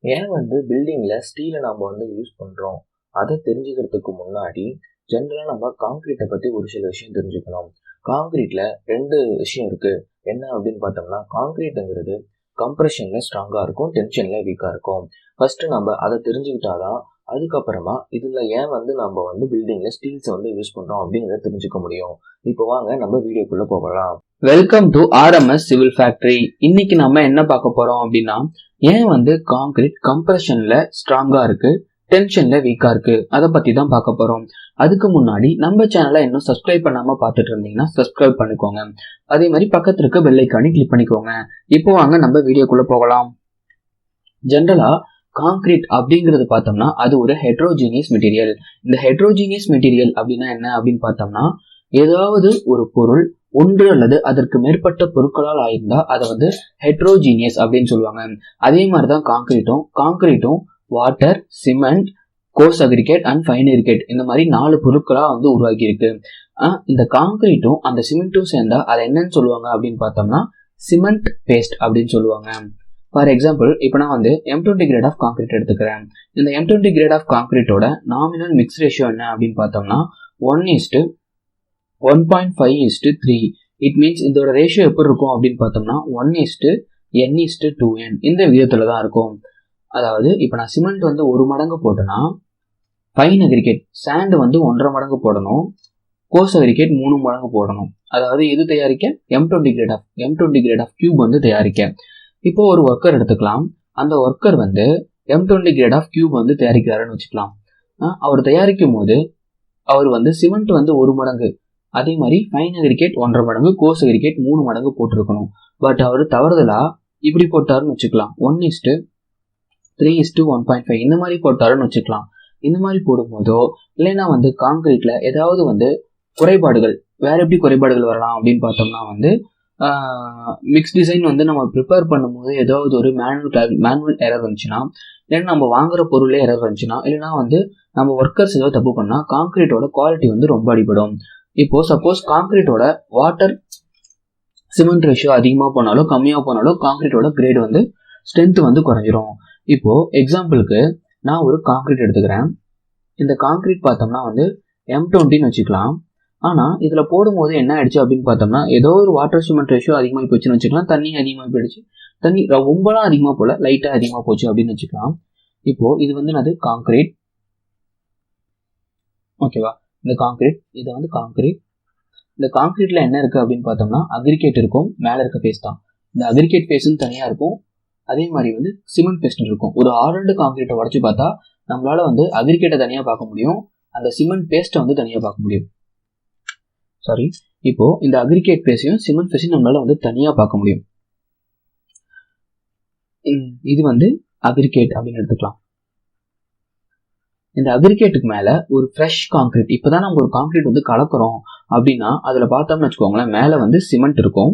ஏன் பில்டிங்ல ஸ்டீலை நம்ம யூஸ் பண்றோம் அதை தெரிஞ்சுக்கிறதுக்கு முன்னாடி ஜென்ரலா நம்ம காங்கிரீட்டை பத்தி ஒரு சில விஷயம் தெரிஞ்சுக்கணும். காங்கிரீட்ல ரெண்டு விஷயம் இருக்கு. என்ன அப்படின்னு பார்த்தோம்னா, காங்கிரீட்டுங்கிறது கம்ப்ரெஷன்ல ஸ்ட்ராங்கா இருக்கும், டென்ஷன்ல வீக்கா இருக்கும். ஃபர்ஸ்ட் நம்ம அதை தெரிஞ்சுக்கிட்டாதான் அதுக்கப்புறமா இதுல ஏன் நம்ம பில்டிங்ல ஸ்டீல்ஸ் யூஸ் பண்றோம் அப்படிங்கிறத தெரிஞ்சுக்க முடியும். இப்போ வாங்க நம்ம வீடியோக்குள்ள போகலாம். Welcome to RMS civil factory. இன்னைக்கு நம்ம என்ன பார்க்க போறோம் அப்படின்னா, ஏன் காங்கிரீட் கம்ப்ரெஷன்ல ஸ்ட்ராங்கா இருக்கு, டென்ஷன்ல வீக்கா இருக்கு, அதை பத்தி தான் பார்க்க போறோம். அதுக்கு முன்னாடி நம்ம சேனலை இன்னும் சப்ஸ்கிரைப் பண்ணாம பார்த்துட்டு இருந்தீங்கன்னா சப்ஸ்கிரைப் பண்ணிக்கோங்க. அதே மாதிரி பக்கத்துல இருக்க பெல் ஐக்கானை கிளிக் பண்ணிக்கோங்க. இப்போ வாங்க நம்ம வீடியோக்குள்ள போகலாம். ஜென்ரலா காங்கிரீட் அப்படிங்கிறது பார்த்தோம்னா அது ஒரு ஹெட்ரோஜீனியஸ் மெட்டீரியல். இந்த ஹெட்ரோஜீனியஸ் மெட்டீரியல் அப்படின்னா என்ன அப்படின்னு பார்த்தோம்னா, ஏதாவது ஒரு பொருள் ஒன்று அல்லது அதற்கு மேற்பட்ட பொருட்களால் ஆயிருந்தா அதை ஹெட்ரோஜீனியஸ் அப்படின்னு சொல்லுவாங்க. அதே மாதிரிதான் காங்கிரீட்டும் water, cement, coarse aggregate and fine aggregate இந்த மாதிரி 4 பொருட்களா உருவாக்கி இருக்கு. இந்த காங்கிரீட்டும் அந்த சிமெண்ட்டும் சேர்ந்தா அதை என்னன்னு சொல்லுவாங்க அப்படின்னு பார்த்தோம்னா சிமெண்ட் பேஸ்ட் அப்படின்னு சொல்லுவாங்க. ஃபார் எக்ஸாம்பிள், இப்போ நான் M20 கிரேட் ஆஃப் காங்கிரீட் எடுத்துக்கிறேன். இந்த M20 கிரேட் ஆஃப் காங்கிரீட்டோட நாமினல் மிக்ஸ் ரேஷியோ என்ன அப்படின்னு பார்த்தோம்னா 1:1.5:3. இட் மீன்ஸ் இதோட ரேஷியோ எப்படி இருக்கும் அப்படின்னு பார்த்தோம்னா 1:n:2n இந்த விதத்துல தான் இருக்கும். அதாவது இப்போ நான் சிமெண்ட் 1 மடங்கு போட்டேன்னா ஃபைன் அக்ரிகேட் சாண்ட் 1.5 மடங்கு போடணும், கோர்ஸ் அக்ரிகேட் 3 மடங்கு போடணும். அதாவது இது தயாரிக்க M20 கிரேட் ஆஃப் கியூப் தயாரிக்க. இப்போ ஒரு ஒர்க்கர் எடுத்துக்கலாம். அந்த worker M20 grade of cube தயாரிக்கிறாருன்னு வச்சுக்கலாம். அவர் தயாரிக்கும் போது அவர் சிமெண்ட் 1 மடங்கு, அதே மாதிரி ஃபைன் அக்ரிகேட் 1.5 மடங்கு, கோர்ஸ் அக்ரிகேட் 3 மடங்கு போட்டிருக்கணும். பட் அவர் தவறுதலா இப்படி போட்டாருன்னு வச்சுக்கலாம், 1:3:1.5 இந்த மாதிரி போட்டாருன்னு வச்சுக்கலாம். இந்த மாதிரி போடும்போதோ இல்லைன்னா காங்கிரீட்ல ஏதாவது குறைபாடுகள், வேற எப்படி குறைபாடுகள் வரலாம் அப்படின்னு பார்த்தோம்னா மிக்ஸ் டிசைன் நம்ம ப்ரிப்பேர் பண்ணும்போது ஏதாவது ஒரு மேனுவல் எரர் வந்துச்சுன்னா, இல்லைன்னா நம்ம வாங்குற பொருளே எரர் வந்துச்சுன்னா, இல்லைன்னா நம்ம ஒர்க்கர்ஸ் ஏதாவது தப்பு பண்ணா காங்கிரீட்டோட குவாலிட்டி ரொம்ப அடிபடும். இப்போ சப்போஸ் காங்கிரீட்டோட வாட்டர் சிமெண்ட் ரேஷியோ அதிகமாக போனாலும் கம்மியாக போனாலும் காங்கிரீட்டோட கிரேட் ஸ்ட்ரென்த் குறைஞ்சிரும். இப்போ எக்ஸாம்பிளுக்கு நான் ஒரு காங்கிரீட் எடுத்துக்கிறேன். இந்த காங்கிரீட் பார்த்தோம்னா M20ன்னு வச்சுக்கலாம். ஆனால் இதில் போடும்போது என்ன ஆயிடுச்சு அப்படின்னு பார்த்தோம்னா, ஏதோ ஒரு வாட்டர் சிமெண்ட் ரேஷியோ அதிகமாக போச்சுன்னு வச்சுக்கலாம். தண்ணி அதிகமாக போயிடுச்சு, தண்ணி ரொம்பலாம் அதிகமாக போல, லைட்டாக அதிகமாக போச்சு அப்படின்னு வச்சுக்கலாம். இப்போ இது அது காங்கிரீட், ஓகேவா? இந்த காங்கிரீட் இது காங்கிரீட். இந்த காங்கிரீட்ல என்ன இருக்கு அப்படின்னு பார்த்தோம்னா அக்ரிகேட் இருக்கும், மேலே இருக்க பேஸ்ட் தான். இந்த அக்ரிகேட் பேஸ்ட்னு தனியாக இருக்கும், அதே மாதிரி சிமெண்ட் பேஸ்ட் இருக்கும். ஒரு 6 காங்கிரீட்டை உடச்சு பார்த்தா நம்மளால அக்ரிகேட்டை தனியாக பார்க்க முடியும், அந்த சிமெண்ட் பேஸ்ட்டை தனியாக பார்க்க முடியும். சாரி, இப்போ இந்த அக்ரிகேட் பேஸையும் சிமெண்ட் பேஸையும் நம்மளால தனியாக பார்க்க முடியும். இது அக்ரிகேட் அப்படின்னு எடுத்துக்கலாம். இந்த அக்ரிகேட்டுக்கு மேல ஒரு ஃப்ரெஷ் காங்கிரீட், இப்பதான் நம்ம ஒரு காங்கிரீட் கலக்குறோம் அப்படின்னா அதுல பார்த்தோம்னு வச்சுக்கோங்களேன், மேல சிமெண்ட் இருக்கும்,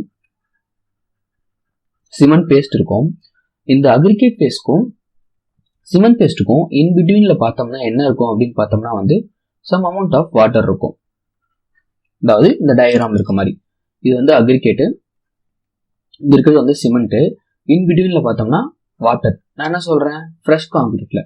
சிமெண்ட் பேஸ்ட் இருக்கும். இந்த அக்ரிகேட் பேஸ்ட்க்கும் சிமெண்ட் பேஸ்ட்டுக்கும் இன் பிட்வீன்ல பார்த்தோம்னா என்ன இருக்கும் அப்படின்னு பார்த்தோம்னா சம் அமௌண்ட் ஆஃப் வாட்டர் இருக்கும். அதாவது இந்த டயக்ராம் இருக்க மாதிரி இது அக்ரிகேட்டு, இங்க இருக்கிறது சிமெண்ட், இன் பிட்வீன்ல பார்த்தோம்னா வாட்டர். நான் என்ன சொல்றேன், ஃப்ரெஷ் காங்கிரீட்ல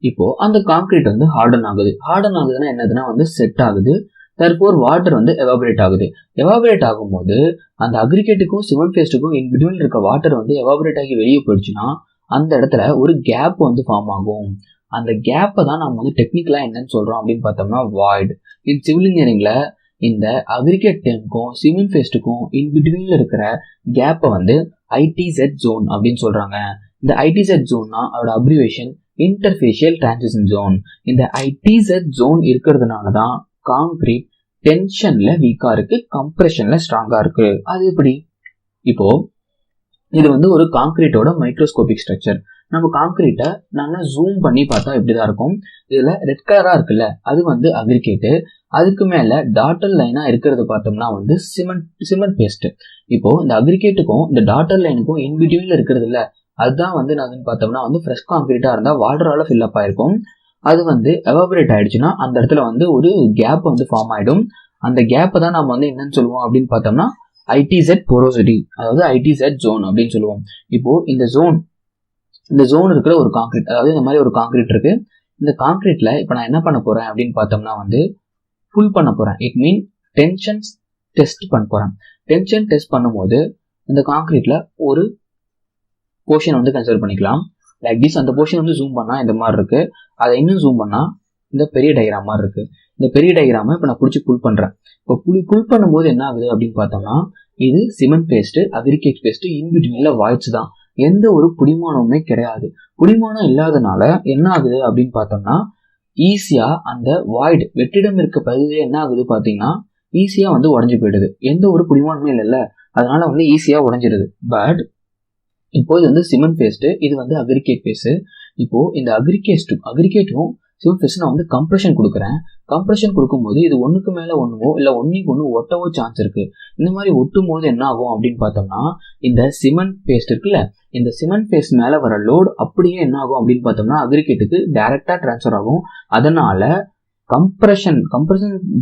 இப்போ அந்த காங்கிரீட் ஹார்டன் ஆகுதுன்னா என்னதுன்னா செட் ஆகுது. தற்போது வாட்டர் எவாபரேட் ஆகுது. எவாபரேட் ஆகும்போது அந்த அக்ரிகேட்டுக்கும் சிமெண்ட் பேஸ்ட்டுக்கும் இன் பிட்வீன் இருக்க வாட்டர் எவாபரேட் ஆகி வெளியே போயிடுச்சுன்னா அந்த இடத்துல ஒரு கேப் ஃபார்ம் ஆகும். அந்த கேப்பை தான் நம்ம டெக்னிக்கலா என்னன்னு சொல்றோம் அப்படின்னு பார்த்தோம்னா வாய்ட். இன் சிவில் இன்ஜினியரிங்ல இந்த அக்ரிகேட் டேம்க்கும் சிமெண்ட் பேஸ்ட்டுக்கும் இன் பிட்வீன்ல இருக்கிற கேப்பை ITZ ஜோன் அப்படின்னு சொல்றாங்க. இந்த ITZ ஜோன்னா அதோட அப்ரிவேஷன் இன்டர்ஃபேஷியல் டிரான்சிஷன் ஜோன். இந்த ITZ ஜோன் இருக்கிறதுனால தான் காங்கிரீட் டென்ஷன்ல வீக்கா இருக்கு, கம்ப்ரெஷன்ல ஸ்ட்ராங்கா இருக்கு. அது எப்படி? இப்போ இது ஒரு காங்கிரீட்டோட மைக்ரோஸ்கோபிக் ஸ்ட்ரக்சர். நம்ம காங்கிரீட்டை நல்லா ஜூம் பண்ணி பார்த்தா இப்படிதான் இருக்கும். இதுல ரெட் கலரா இருக்குல்ல, அது அக்ரிகேட்டு. அதுக்கு மேல டாட்டர் லைனா இருக்கிறது பார்த்தோம்னா சிமெண்ட் பேஸ்ட். இப்போ இந்த அக்ரிகேட்டுக்கும் இந்த டாட்டர் லைனுக்கும் இன் பிட்வீன்ல இருக்கிறது இல்ல, அதுதான் நான் பார்த்தோம்னா ஃப்ரெஷ் காங்கிரீட்டா இருந்தா வாட்டரால ஃபில் அப் ஆயிருக்கும். அது எவாபரேட் ஆயிடுச்சுன்னா அந்த இடத்துல ஒரு கேப் ஃபார்ம் ஆயிடும். அந்த கேப்பை தான் நம்ம என்னன்னு சொல்லுவோம் அப்படின்னு பார்த்தோம்னா ITZ போரோசிட்டி, அதாவது ITZ ஜோன் அப்படின்னு சொல்லுவோம். இப்போ இந்த ஜோன் இந்த ஜோன் இருக்கிற ஒரு கான்கிரீட், அதாவது இந்த மாதிரி ஒரு கான்கிரீட் இருக்கு. இந்த கான்கிரீட்ல இப்போ நான் என்ன பண்ண போறேன் அப்படின்னு பார்த்தோம்னா வந்து புல் பண்ண போறேன். இட் மீன் டென்ஷன் டெஸ்ட் பண்ண போறேன். டென்ஷன் டெஸ்ட் பண்ணும்போது இந்த கான்கிரீட்ல ஒரு போர்ஷன் வந்து கன்சிடர் பண்ணிக்கலாம். Like this. அந்த போர்ஷன் வந்து ஜூம் பண்ணா இந்த மாதிரி இருக்கு. அதை இன்னும் ஜூம் பண்ணா இந்த பெரிய டயக்ராம் மாதிரி இருக்கு. இந்த பெரிய டயக்ராமை இப்போ நான் பிடிச்சி புல் பண்றேன். இப்போ புல் பண்ணும்போது என்ன ஆகுது அப்படின்னு பார்த்தோம்னா இது சிமெண்ட் பேஸ்ட், அக்ரிகேட் பேஸ்ட், இன்பிட்வீன்ல வாய்ட்ஸ் தான். எந்த ஒரு புடிமானமுமே கிடையாது. புடிமானம் இல்லாதனால என்ன ஆகுது அப்படின்னு பார்த்தோம்னா ஈஸியா அந்த வாய்டு வெற்றிடம் இருக்க பகுதியே என்ன ஆகுது பார்த்தீங்கன்னா ஈஸியா வந்து உடஞ்சு போயிடுது. எந்த ஒரு புடிமானமே இல்லைல்ல, அதனால வந்து ஈஸியா உடஞ்சிடுது. பட் இப்போ இது வந்து சிமெண்ட் பேஸ்ட், இது வந்து அக்ரிகேட் பேஸ்ட். இப்போ இந்த அக்ரிகேட்டும் சிமெண்ட் பேஸ்ட் நான் வந்து கம்ப்ரெஷன் கொடுக்குறேன். கம்ப்ரெஷன் கொடுக்கும்போது இது ஒன்றுக்கு மேலே ஒன்றுவோ இல்லை ஒன்றுக்கு ஒன்று ஒட்டவோ சான்ஸ் இருக்கு. இந்த மாதிரி ஒட்டும் போது என்ன ஆகும் அப்படின்னு பார்த்தோம்னா இந்த சிமெண்ட் பேஸ்ட் இருக்குல்ல, இந்த சிமெண்ட் பேஸ்ட் மேலே வர லோடு அப்படியே என்ன ஆகும் அப்படின்னு பார்த்தோம்னா அக்ரிகேட்டுக்கு டைரக்டா டிரான்ஸ்ஃபர் ஆகும். அதனால கம்ப்ரெஷன்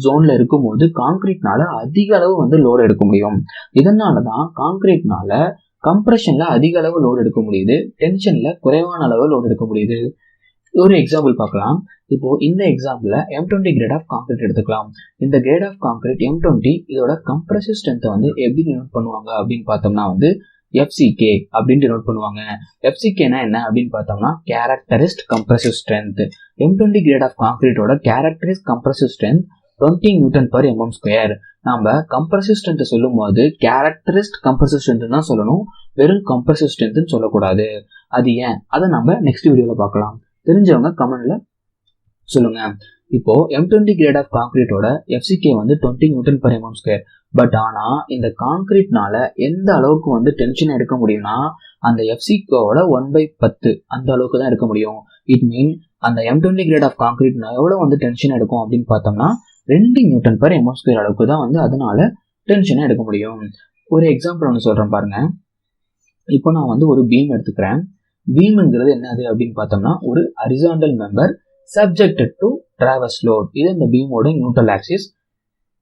ஜோன்ல இருக்கும்போது கான்கிரீட்னால அதிக அளவு வந்து லோடு எடுக்க முடியும். இதனாலதான் கான்கிரீட்னால கம்ப்ரெஷன்ல அதிக அளவு லோடு எடுக்க முடியுது, டென்ஷன்ல குறைவான அளவு லோடு எடுக்க முடியுது. ஒரு எக்ஸாம்பிள் பார்க்கலாம். இப்போ இந்த எக்ஸாம்பிள்ல M20 கிரேட் ஆஃப் கான்கிரீட் எடுத்துக்கலாம். இந்த கிரேட் ஆஃப் கான்கிரீட் M20 இதோட கம்ப்ரசிவ் ஸ்ட்ரென்த்தை வந்து எப்படி டினோட் பண்ணுவாங்க அப்படின்னு பார்த்தோம்னா வந்து FCK அப்படின்னு டினோட் பண்ணுவாங்க. FCKனா என்ன அப்படின்னு பார்த்தோம்னா characteristic compressive strength. M20 grade of கான்கிரீட்டோட கேரக்டரிஸ்ட் கம்ப்ரசிவ் ஸ்ட்ரென்த் 20 Nm/mm². நம்ம கம்ப்ரசிவ் ஸ்ட்ரென்த் சொல்லும் போது கேரக்டரிஸ்ட் கம்ப்ரசிவ் ஸ்ட்ரென்த் தான் சொல்லணும், வெறும் கம்ப்ரசிவ் ஸ்ட்ரென்த்னு சொல்லக்கூடாது. அது ஏன், அதை நம்ம நெக்ஸ்ட் வீடியோல பார்க்கலாம். தெரிஞ்சவங்க கமெண்ட்ல சொல்லுங்க. இப்போ M20 கிரேட் ஆஃப் கான்கிரீட்டோட FCK வந்து 20 Nm/mm². பட் ஆனா இந்த கான்கிரீட்னால எந்த அளவுக்கு வந்து டென்ஷன் எடுக்க முடியும்னா அந்த FCKோட 1/10 அந்த அளவுக்கு தான் எடுக்க முடியும். இட் மீன் அந்த M20 கிரேட் ஆஃப் கான்கிரீட் எவ்வளவு வந்து டென்ஷன் எடுக்கும் அப்படின்னு பார்த்தோம்னா 2 Nm/mm² அளவுக்கு தான் வந்து அதனால டென்ஷனை எடுக்க முடியும். ஒரு எக்ஸாம்பிள் ஒன்று சொல்றேன் பாருங்க. இப்போ நான் வந்து ஒரு பீம் எடுத்துக்கிறேன். பீம்ங்கிறது என்னது அப்படின்னு பார்த்தோம்னா ஒரு horizontal member subjected to traverse load. இது இந்த பீமோட நியூட்ரல் ஆக்சிஸ்.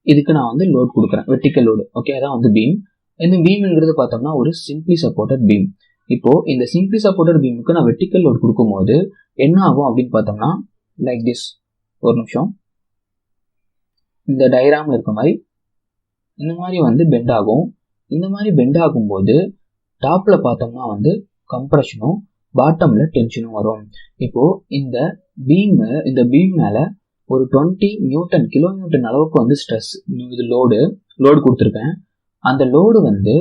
இதுக்கு நான் வந்து லோட் கொடுக்குறேன், வெர்டிக்கல் லோடு. ஓகே, அதான் வந்து பீம். இந்த பீம்ங்கிறது பார்த்தோம்னா ஒரு சிம்பிளி சப்போர்ட்டட் பீம். இப்போ இந்த சிம்பிளி சப்போர்ட்டட் பீமுக்கு நான் வெர்டிக்கல் லோட் கொடுக்கும்போது என்ன ஆகும் அப்படின்னு பார்த்தோம்னா லைக் திஸ். ஒரு நிமிஷம். இந்த டயக்ராம்ல இருக்க மாதிரி இந்த மாதிரி வந்து பெண்ட் ஆகும். இந்த மாதிரி பெண்ட் ஆகும்போது டாப்ல பார்த்தோம்னா வந்து கம்ப்ரெஷனும் பாட்டம்ல டென்ஷனும் வரும். இப்போ இந்த பீம் மேல ஒரு 20 kN அளவுக்கு வந்து ஸ்ட்ரெஸ், இது லோடு கொடுத்துருக்கேன். அந்த லோடு வந்து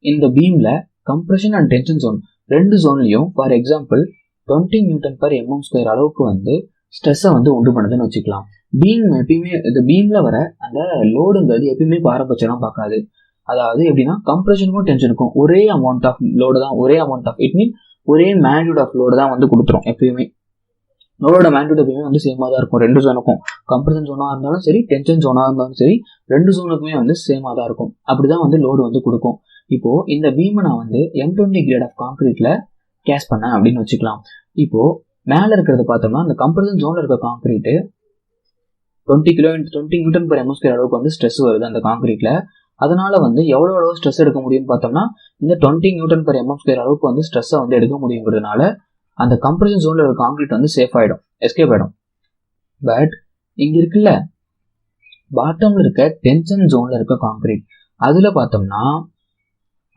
இந்த பீம்ல கம்ப்ரெஷன் அண்ட் டென்ஷன் ஜோன் ரெண்டு ஜோன்லயும் ஃபார் எக்ஸாம்பிள் 20 Nm/mm² அளவுக்கு வந்து ஸ்ட்ரெஸ்ஸை வந்து உண்டு பண்ணுதுன்னு வச்சுக்கலாம். பீம் எப்பயுமே இந்த பீம்ல வர அந்த லோடுங்கிறது எப்பயுமே பாரபட்சம் பார்க்காது. அதாவது எப்படின்னா கம்ப்ரெஷனுக்கும் டென்ஷனுக்கும் ஒரே அமௌண்ட் ஆஃப் லோடு தான், இட் மீன் ஒரே மேக்னிட்யூட் ஆஃப் லோடு தான் வந்து கொடுத்துரும். எப்பயுமே லோடோட மேக்னிட்யூட் எப்பயுமே வந்து சேமா தான் இருக்கும். ரெண்டு ஜோனுக்கும் கம்ப்ரெஷன் ஜோனா இருந்தாலும் சரி, டென்ஷன் ஜோனா இருந்தாலும் சரி, ரெண்டு ஜோனுக்குமே வந்து சேமா தான் இருக்கும். அப்படிதான் வந்து லோடு வந்து கொடுக்கும். இப்போ இந்த பீமை நான் வந்து M20 கிரேட் ஆஃப் கான்கிரீட்ல கேஸ் பண்ணேன் அப்படின்னு வச்சுக்கலாம். இப்போ மேல இருக்கிறத பார்த்தோம்னா இந்த கம்ப்ரெஷன் ஜோன்ல இருக்க கான்கிரீட் 20 Nm/mm² அளவுக்கு வந்து ஸ்ட்ரெஸ் வருது அந்த கான்கிரீட்ல. அதனால வந்து எவ்வளவு ஸ்ட்ரெஸ் எடுக்க முடியும்னு பார்த்தோம்னா இந்த 20 Nm/mm² அளவுக்கு வந்து ஸ்ட்ரெஸ்ஸை வந்து எடுக்க முடியுங்கிறதுனால அந்த கம்ப்ரெஷன் ஜோன்ல இருக்க கான்கிரீட் வந்து சேஃப் ஆயிடும், எஸ்கேப் ஆயிடும். பட் இங்க இருக்குல்ல பாட்டம்ல இருக்க டென்ஷன் ஜோன்ல இருக்க கான்கிரீட், அதுல பார்த்தோம்னா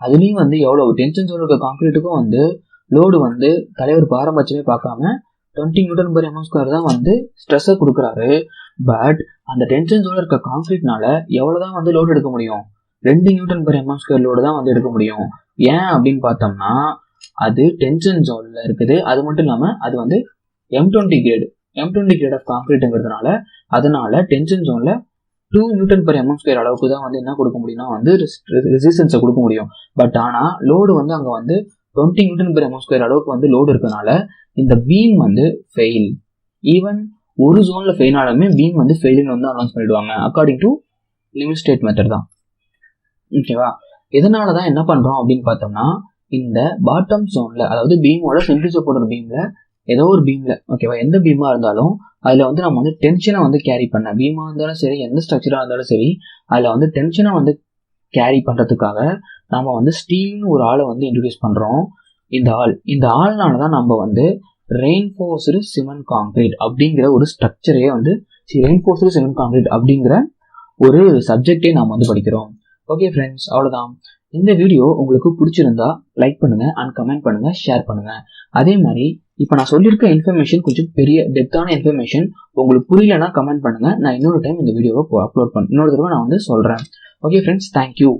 அதுலயும் வந்து எவ்வளவு டென்ஷன் ஜோன்ல இருக்க கான்கிரீட்டுக்கும் வந்து லோடு வந்து தலைவர் பாரபட்சமே பார்க்காம 20 Nm/mm² தான் வந்து ஸ்ட்ரெஸ்ஸை கொடுக்குறாரு. பட் அந்த டென்ஷன் ஜோன்ல இருக்க கான்கிரீட்னால எவ்வளவுதான் வந்து லோடு எடுக்க முடியும், 2 Nm/mm² லோடு தான் வந்து எடுக்க முடியும். ஏன் அப்படின்னு பார்த்தோம்னா அது டென்ஷன் ஜோன்ல இருக்குது. அது மட்டும் இல்லாம அது வந்து M20 கிரேட் ஆஃப் கான்கிரீட்ங்கிறதுனால அதனால டென்ஷன் ஜோன்ல 2 Nm/mm² அளவுக்கு தான் வந்து என்ன கொடுக்க முடியும்னா வந்து ரெசிஸ்டன்ஸை கொடுக்க முடியும். பட் ஆனா லோடு வந்து அங்க வந்து 20 Nm/mm² அளவுக்கு வந்து லோடு இருக்கனால இந்த பீம் வந்து ஃபெயில். ஈவன் ஒரு ஜோன்ல ஃபெயில் ஆனாலுமே பீம் வந்து ஃபெயில்னு வந்து அனௌன்ஸ் பண்ணிடுவாங்க according to limit state method தான். ஓகேவா? இதனாலதான் என்ன பண்றோம் அப்படின்னு பார்த்தோம்னா இந்த பாட்டம் ஜோன்ல, அதாவது பீமோட சிம்பிளி சப்போர்ட்டட் பீம்ல ஏதோ ஒரு பீம்ல, ஓகேவா, எந்த பீமா இருந்தாலும் அதுல வந்து நம்ம வந்து டென்ஷனை வந்து கேரி பண்ண, பீமா இருந்தாலும் சரி எந்த ஸ்ட்ரக்சரா இருந்தாலும் சரி, அதுல வந்து டென்ஷனை வந்து கேரி பண்றதுக்காக நம்ம வந்து ஸ்டீல்னு ஒரு ஆளை வந்து இன்ட்ரோடியூஸ் பண்றோம். இந்த ஆள்னால தான் நம்ம வந்து ரெயின்ஃபோர்ஸ்டு சிமெண்ட் காங்கிரீட் அப்படிங்கிற ஒரு ஸ்ட்ரக்சரையே வந்து ரெயின்ஃபோர்ஸ்டு சிமெண்ட் காங்கிரீட் அப்படிங்கிற ஒரு சப்ஜெக்டே நாம் வந்து படிக்கிறோம். ஓகே ஃப்ரெண்ட்ஸ், அவ்வளோதான். இந்த வீடியோ உங்களுக்கு பிடிச்சிருந்தா லைக் பண்ணுங்க அண்ட் கமெண்ட் பண்ணுங்க, ஷேர் பண்ணுங்க. அதே மாதிரி இப்போ நான் சொல்லியிருக்க இன்ஃபர்மேஷன் கொஞ்சம் பெரிய டெப்த்தான இன்ஃபர்மேஷன், உங்களுக்கு புரியலன்னா கமெண்ட் பண்ணுங்க. நான் இன்னொரு டைம் இந்த வீடியோவை இன்னொரு தடவை நான் வந்து சொல்றேன். Okay friends, thank you.